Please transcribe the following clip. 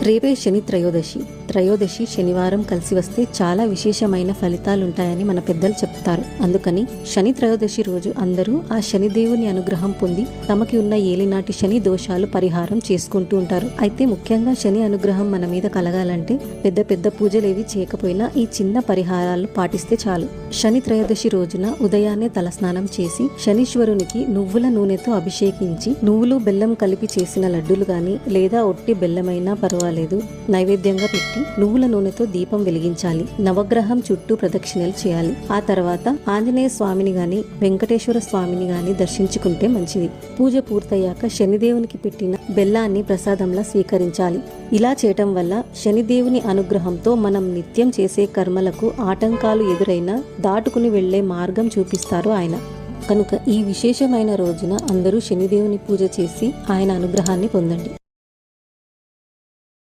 రేపే శని త్రయోదశి శనివారం కలిసి వస్తే చాలా విశేషమైన ఫలితాలుంటాయని మన పెద్దలు చెప్తారు. అందుకని శని త్రయోదశి రోజు అందరూ ఆ శనిదేవుని అనుగ్రహం పొంది తమకి ఉన్న ఏలినాటి శని దోషాలు పరిహారం చేసుకుంటూ ఉంటారు. అయితే ముఖ్యంగా శని అనుగ్రహం మన మీద కలగాలంటే పెద్ద పెద్ద పూజలేవి చేయకపోయినా ఈ చిన్న పరిహారాలు పాటిస్తే చాలు. శని త్రయోదశి రోజున ఉదయాన్నే తలస్నానం చేసి శనీశ్వరునికి నువ్వుల నూనెతో అభిషేకించి నువ్వులు బెల్లం కలిపి చేసిన లడ్డూలు గాని లేదా ఒట్టి బెల్లమైనా పర్వాలేదు నైవేద్యంగా పెట్టి నువ్వుల నూనెతో దీపం వెలిగించాలి. నవగ్రహం చుట్టూ ప్రదక్షిణలు చేయాలి. ఆ తర్వాత ఆంజనేయ స్వామిని గాని వెంకటేశ్వర స్వామిని గాని దర్శించుకుంటే మంచిది. పూజ పూర్తయ్యాక శనిదేవునికి పెట్టిన బెల్లాన్ని ప్రసాదంలా స్వీకరించాలి. ఇలా చేయటం వల్ల శనిదేవుని అనుగ్రహంతో మనం నిత్యం చేసే కర్మలకు ఆటంకాలు ఎదురైనా దాటుకుని వెళ్లే మార్గం చూపిస్తారు ఆయన. కనుక ఈ విశేషమైన రోజున అందరూ శనిదేవుని పూజ చేసి ఆయన అనుగ్రహాన్ని పొందండి.